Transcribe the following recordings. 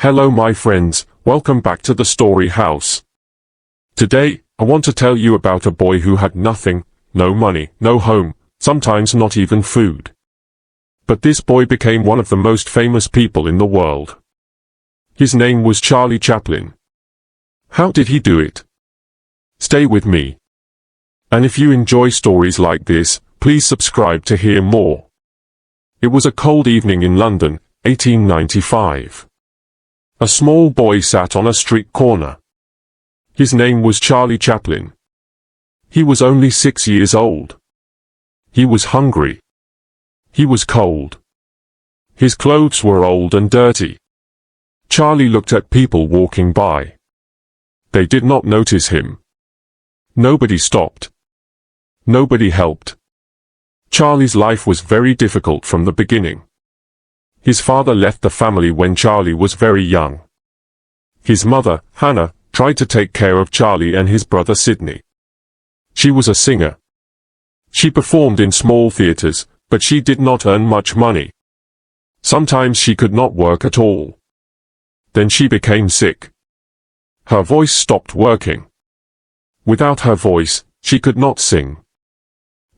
Hello my friends, welcome back to the story house. Today, I want to tell you about a boy who had nothing, no money, no home, sometimes not even food. But this boy became one of the most famous people in the world. His name was Charlie Chaplin. How did he do it? Stay with me. And if you enjoy stories like this, please subscribe to hear more. It was a cold evening in London, 1895. A small boy sat on a street corner. His name was Charlie Chaplin. He was only 6 years old. He was hungry. He was cold. His clothes were old and dirty. Charlie looked at people walking by. They did not notice him. Nobody stopped. Nobody helped. Charlie's life was very difficult from the beginning. His father left the family when Charlie was very young. His mother, Hannah, tried to take care of Charlie and his brother Sidney. She was a singer. She performed in small theaters, but she did not earn much money. Sometimes she could not work at all. Then she became sick. Her voice stopped working. Without her voice, she could not sing.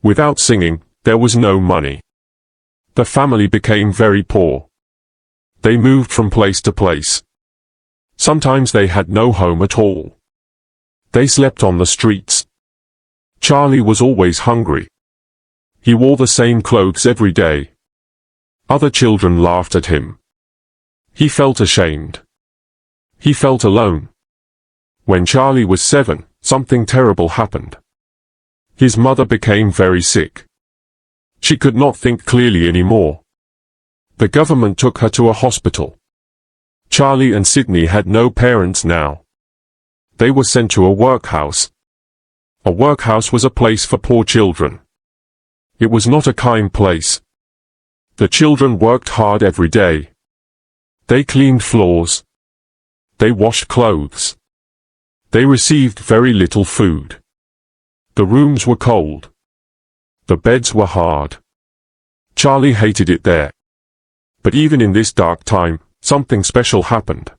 Without singing, there was no money. The family became very poor. They moved from place to place. Sometimes they had no home at all. They slept on the streets. Charlie was always hungry. He wore the same clothes every day. Other children laughed at him. He felt ashamed. He felt alone. When Charlie was 7, something terrible happened. His mother became very sick. She could not think clearly anymore. The government took her to a hospital. Charlie and Sidney had no parents now. They were sent to a workhouse. A workhouse was a place for poor children. It was not a kind place. The children worked hard every day. They cleaned floors. They washed clothes. They received very little food. The rooms were cold. The beds were hard. Charlie hated it there. But even in this dark time, something special happened.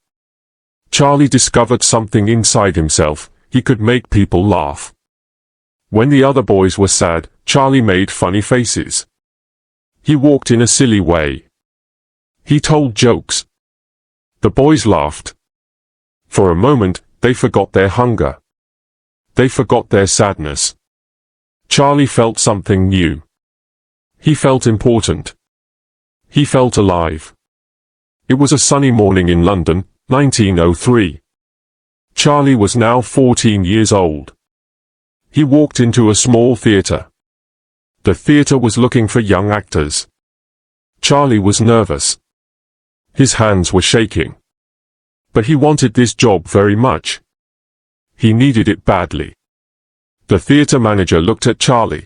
Charlie discovered something inside himself. He could make people laugh. When the other boys were sad, Charlie made funny faces. He walked in a silly way. He told jokes. The boys laughed. For a moment, they forgot their hunger. They forgot their sadness. Charlie felt something new. He felt important. He felt alive. It was a sunny morning in London, 1903. Charlie was now 14 years old. He walked into a small theater. The theater was looking for young actors. Charlie was nervous. His hands were shaking. But he wanted this job very much. He needed it badly. The theater manager looked at Charlie.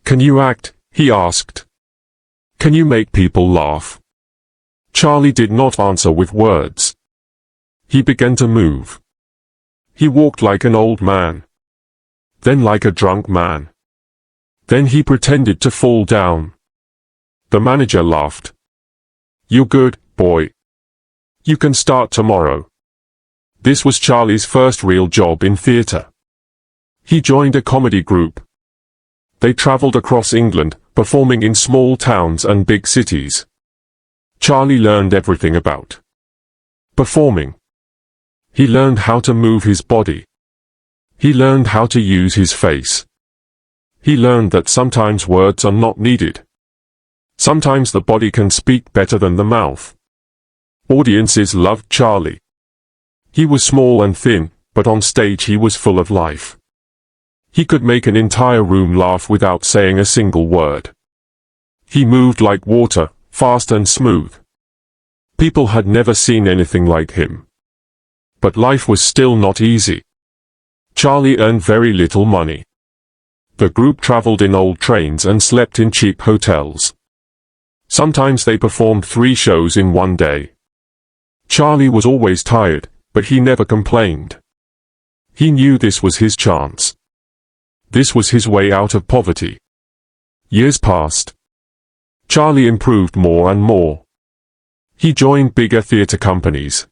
"Can you act?" he asked. "Can you make people laugh?" Charlie did not answer with words. He began to move. He walked like an old man. Then like a drunk man. Then he pretended to fall down. The manager laughed. "You're good, boy. You can start tomorrow." This was Charlie's first real job in theater. He joined a comedy group. They traveled across England, performing in small towns and big cities. Charlie learned everything about performing. He learned how to move his body. He learned how to use his face. He learned that sometimes words are not needed. Sometimes the body can speak better than the mouth. Audiences loved Charlie. He was small and thin, but on stage he was full of life. He could make an entire room laugh without saying a single word. He moved like water, fast and smooth. People had never seen anything like him. But life was still not easy. Charlie earned very little money. The group traveled in old trains and slept in cheap hotels. Sometimes they performed 3 shows in one day. Charlie was always tired, but he never complained. He knew this was his chance. This was his way out of poverty. Years passed. Charlie improved more and more. He joined bigger theater companies.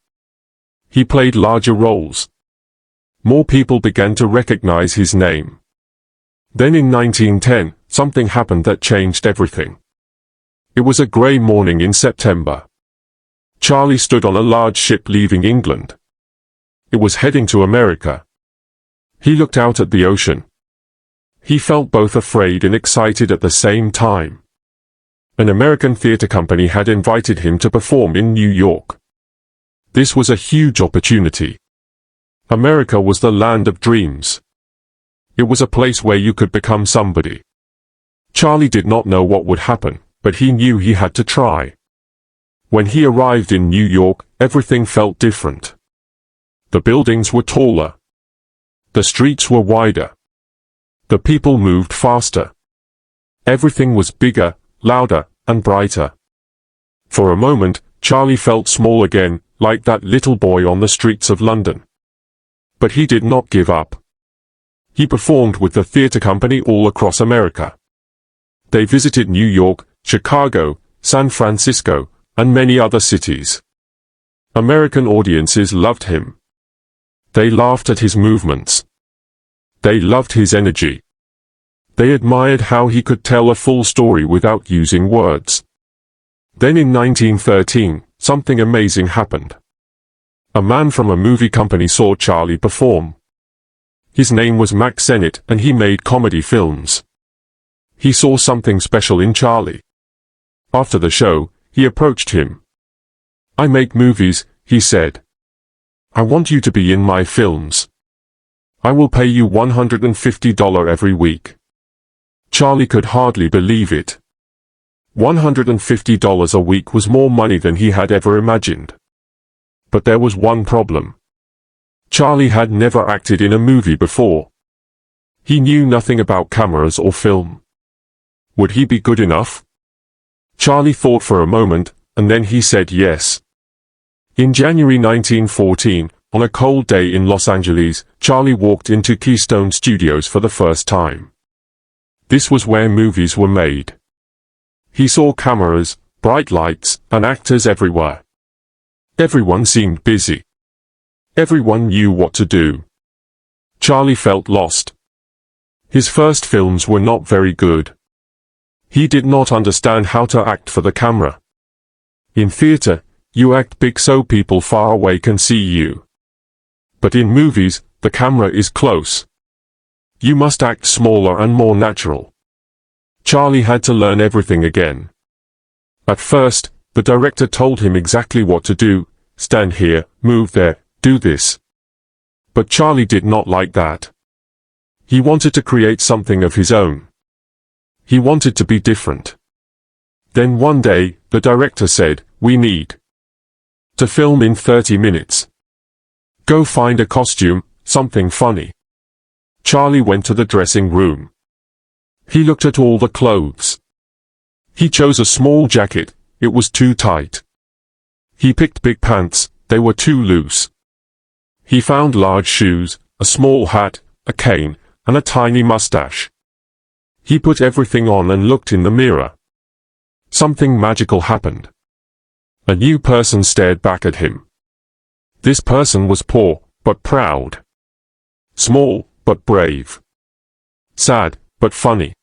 He played larger roles. More people began to recognize his name. Then in 1910, something happened that changed everything. It was a grey morning in September. Charlie stood on a large ship leaving England. It was heading to America. He looked out at the ocean. He felt both afraid and excited at the same time. An American theater company had invited him to perform in New York. This was a huge opportunity. America was the land of dreams. It was a place where you could become somebody. Charlie did not know what would happen, but he knew he had to try. When he arrived in New York, everything felt different. The buildings were taller. The streets were wider. The people moved faster. Everything was bigger, louder, and brighter. For a moment, Charlie felt small again, like that little boy on the streets of London. But he did not give up. He performed with the theater company all across America. They visited New York, Chicago, San Francisco, and many other cities. American audiences loved him. They laughed at his movements. They loved his energy. They admired how he could tell a full story without using words. Then in 1913, something amazing happened. A man from a movie company saw Charlie perform. His name was Max Sennett, and he made comedy films. He saw something special in Charlie. After the show, he approached him. "I make movies," he said. "I want you to be in my films. I will pay you $150 every week." Charlie could hardly believe it. $150 a week was more money than he had ever imagined. But there was one problem. Charlie had never acted in a movie before. He knew nothing about cameras or film. Would he be good enough? Charlie thought for a moment, and then he said yes. In January 1914, on a cold day in Los Angeles, Charlie walked into Keystone Studios for the first time. This was where movies were made. He saw cameras, bright lights, and actors everywhere. Everyone seemed busy. Everyone knew what to do. Charlie felt lost. His first films were not very good. He did not understand how to act for the camera. In theater, you act big so people far away can see you. But in movies, the camera is close. You must act smaller and more natural. Charlie had to learn everything again. At first, the director told him exactly what to do: stand here, move there, do this. But Charlie did not like that. He wanted to create something of his own. He wanted to be different. Then one day, the director said, "We need to film in 30 minutes. Go find a costume, something funny." Charlie went to the dressing room. He looked at all the clothes. He chose a small jacket. It was too tight. He picked big pants. They were too loose. He found large shoes, a small hat, a cane, and a tiny mustache. He put everything on and looked in the mirror. Something magical happened. A new person stared back at him. This person was poor, but proud. Small, but brave. Sad, but funny.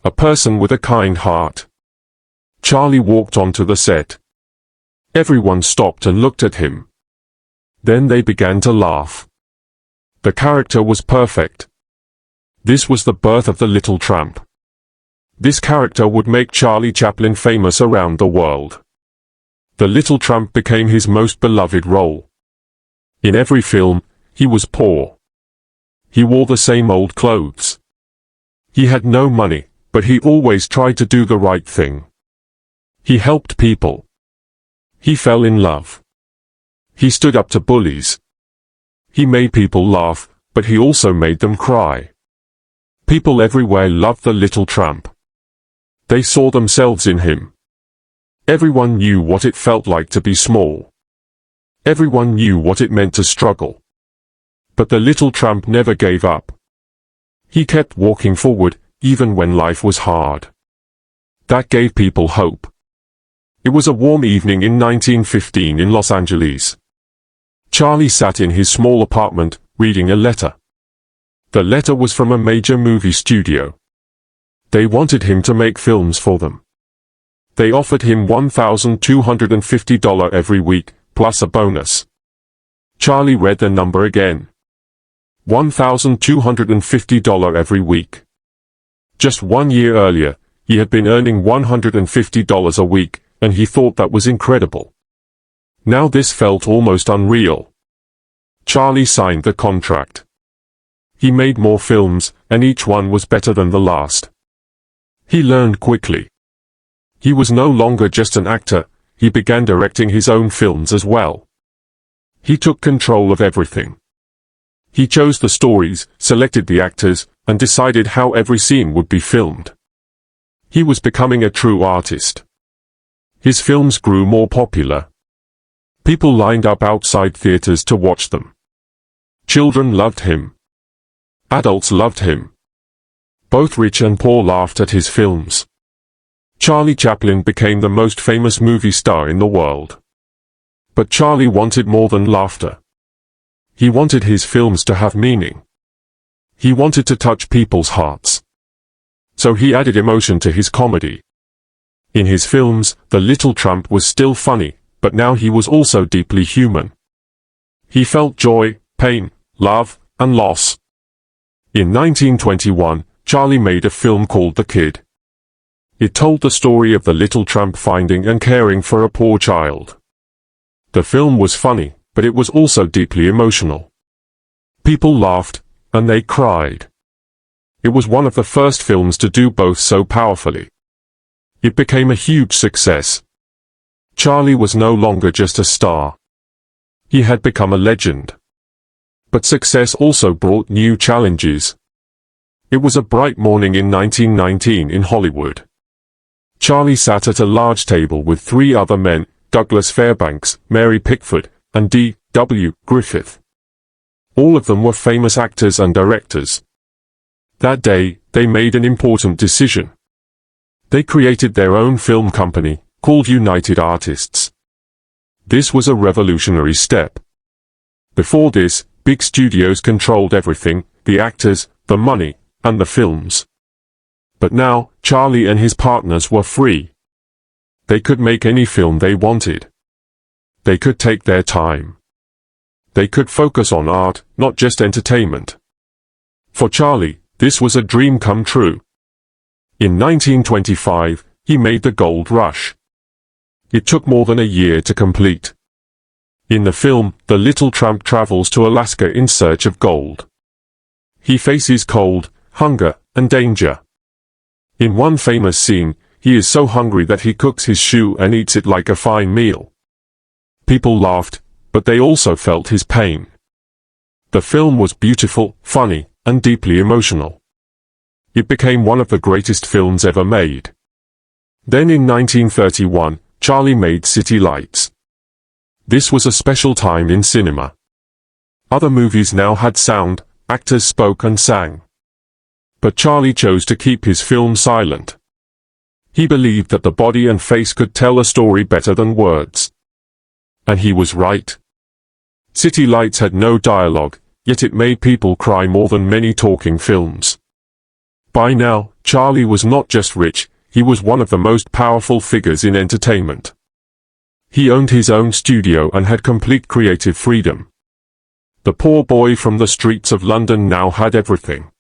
A person with a kind heart. Charlie walked onto the set. Everyone stopped and looked at him. Then they began to laugh. The character was perfect. This was the birth of the little tramp. This character would make Charlie Chaplin famous around the world. The little tramp became his most beloved role. In every film, he was poor. He wore the same old clothes. He had no money, but he always tried to do the right thing. He helped people. He fell in love. He stood up to bullies. He made people laugh, but he also made them cry. People everywhere loved the little tramp. They saw themselves in him. Everyone knew what it felt like to be small. Everyone knew what it meant to struggle. But the little tramp never gave up. He kept walking forward, even when life was hard. That gave people hope. It was a warm evening in 1915 in Los Angeles. Charlie sat in his small apartment, reading a letter. The letter was from a major movie studio. They wanted him to make films for them. They offered him $1,250 every week, plus a bonus. Charlie read the number again. $1,250 every week. Just 1 year earlier, he had been earning $150 a week, and he thought that was incredible. Now this felt almost unreal. Charlie signed the contract. He made more films, and each one was better than the last. He learned quickly. He was no longer just an actor, he began directing his own films as well. He took control of everything. He chose the stories, selected the actors, and decided how every scene would be filmed. He was becoming a true artist. His films grew more popular. People lined up outside theaters to watch them. Children loved him. Adults loved him. Both rich and poor laughed at his films. Charlie Chaplin became the most famous movie star in the world. But Charlie wanted more than laughter. He wanted his films to have meaning. He wanted to touch people's hearts. So he added emotion to his comedy. In his films, the little Tramp was still funny, but now he was also deeply human. He felt joy, pain, love, and loss. In 1921, Charlie made a film called The Kid. It told the story of the little tramp finding and caring for a poor child. The film was funny, but it was also deeply emotional. People laughed, and they cried. It was one of the first films to do both so powerfully. It became a huge success. Charlie was no longer just a star. He had become a legend. But success also brought new challenges. It was a bright morning in 1919 in Hollywood. Charlie sat at a large table with 3 other men, Douglas Fairbanks, Mary Pickford, and D.W. Griffith. All of them were famous actors and directors. That day, they made an important decision. They created their own film company, called United Artists. This was a revolutionary step. Before this, big studios controlled everything, the actors, the money, and the films. But now, Charlie and his partners were free. They could make any film they wanted. They could take their time. They could focus on art, not just entertainment. For Charlie, this was a dream come true. In 1925, he made The Gold Rush. It took more than a year to complete. In the film, the little tramp travels to Alaska in search of gold. He faces cold, hunger, and danger. In one famous scene, he is so hungry that he cooks his shoe and eats it like a fine meal. People laughed, but they also felt his pain. The film was beautiful, funny, and deeply emotional. It became one of the greatest films ever made. Then in 1931, Charlie made City Lights. This was a special time in cinema. Other movies now had sound, actors spoke and sang. But Charlie chose to keep his film silent. He believed that the body and face could tell a story better than words. And he was right. City Lights had no dialogue, yet it made people cry more than many talking films. By now, Charlie was not just rich, he was one of the most powerful figures in entertainment. He owned his own studio and had complete creative freedom. The poor boy from the streets of London now had everything.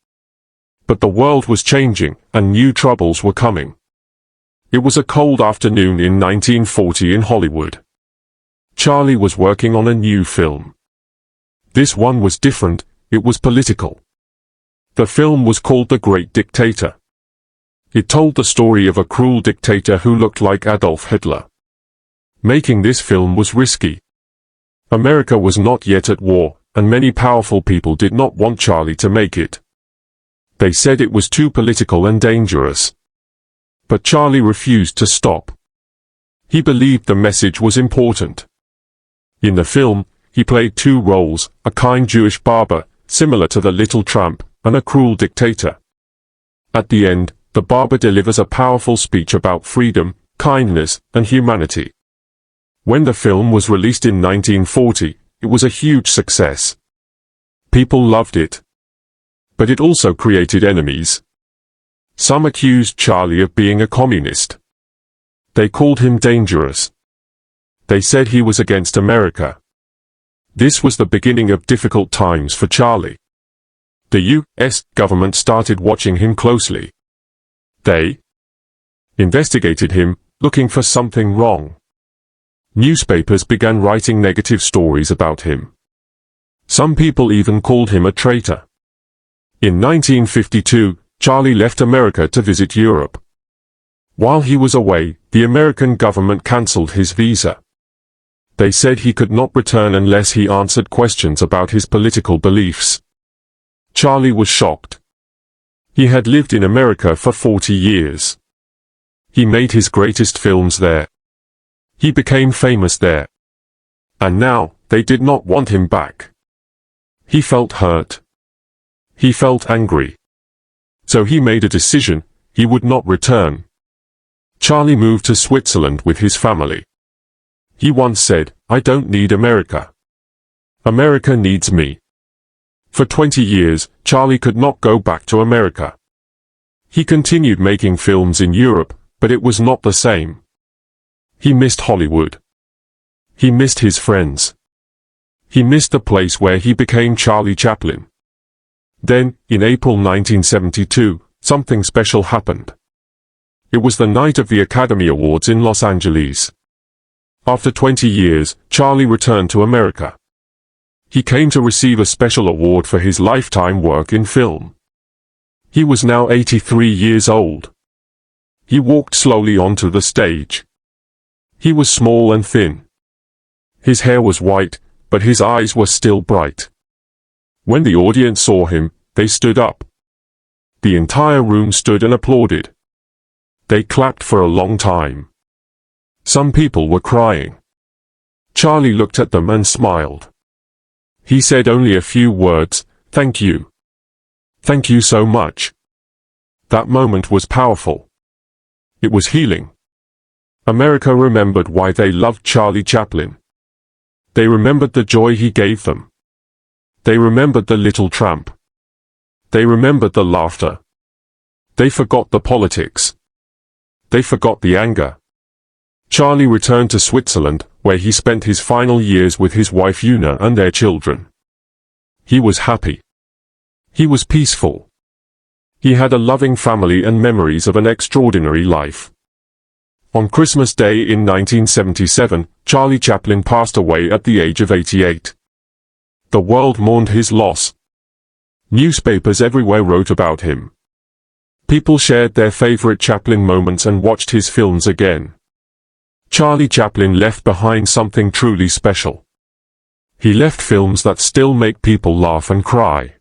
But the world was changing, and new troubles were coming. It was a cold afternoon in 1940 in Hollywood. Charlie was working on a new film. This one was different, it was political. The film was called The Great Dictator. It told the story of a cruel dictator who looked like Adolf Hitler. Making this film was risky. America was not yet at war, and many powerful people did not want Charlie to make it. They said it was too political and dangerous. But Charlie refused to stop. He believed the message was important. In the film, he played 2 roles, a kind Jewish barber, similar to the little tramp, and a cruel dictator. At the end, the barber delivers a powerful speech about freedom, kindness, and humanity. When the film was released in 1940, it was a huge success. People loved it. But it also created enemies. Some accused Charlie of being a communist. They called him dangerous. They said he was against America. This was the beginning of difficult times for Charlie. The U.S. government started watching him closely. They investigated him, looking for something wrong. Newspapers began writing negative stories about him. Some people even called him a traitor. In 1952, Charlie left America to visit Europe. While he was away, the American government cancelled his visa. They said he could not return unless he answered questions about his political beliefs. Charlie was shocked. He had lived in America for 40 years. He made his greatest films there. He became famous there. And now, they did not want him back. He felt hurt. He felt angry. So he made a decision: he would not return. Charlie moved to Switzerland with his family. He once said, "I don't need America. America needs me." For 20 years, Charlie could not go back to America. He continued making films in Europe, but it was not the same. He missed Hollywood. He missed his friends. He missed the place where he became Charlie Chaplin. Then, in April 1972, something special happened. It was the night of the Academy Awards in Los Angeles. After 20 years, Charlie returned to America. He came to receive a special award for his lifetime work in film. He was now 83 years old. He walked slowly onto the stage. He was small and thin. His hair was white, but his eyes were still bright. When the audience saw him, they stood up. The entire room stood and applauded. They clapped for a long time. Some people were crying. Charlie looked at them and smiled. He said only a few words: "Thank you. Thank you so much." That moment was powerful. It was healing. America remembered why they loved Charlie Chaplin. They remembered the joy he gave them. They remembered the little tramp. They remembered the laughter. They forgot the politics. They forgot the anger. Charlie returned to Switzerland, where he spent his final years with his wife Una and their children. He was happy. He was peaceful. He had a loving family and memories of an extraordinary life. On Christmas Day in 1977, Charlie Chaplin passed away at the age of 88. The world mourned his loss. Newspapers everywhere wrote about him. People shared their favorite Chaplin moments and watched his films again. Charlie Chaplin left behind something truly special. He left films that still make people laugh and cry.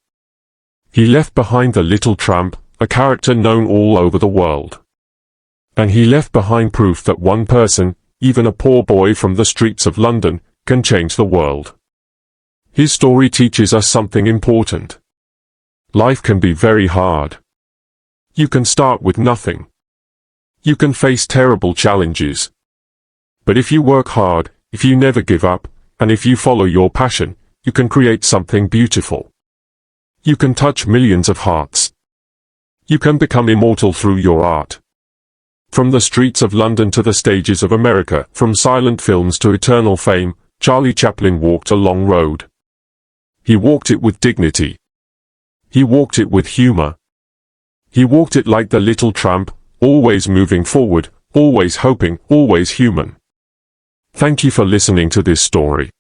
He left behind the little tramp, a character known all over the world. And he left behind proof that one person, even a poor boy from the streets of London, can change the world. His story teaches us something important. Life can be very hard. You can start with nothing. You can face terrible challenges. But if you work hard, if you never give up, and if you follow your passion, you can create something beautiful. You can touch millions of hearts. You can become immortal through your art. From the streets of London to the stages of America, from silent films to eternal fame, Charlie Chaplin walked a long road. He walked it with dignity. He walked it with humor. He walked it like the little tramp, always moving forward, always hoping, always human. Thank you for listening to this story.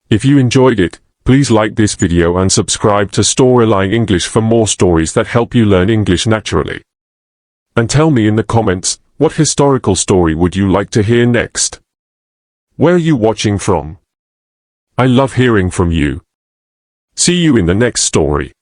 If you enjoyed it, please like this video and subscribe to Storyline English for more stories that help you learn English naturally. And tell me in the comments, what historical story would you like to hear next? Where are you watching from? I love hearing from you. See you in the next story.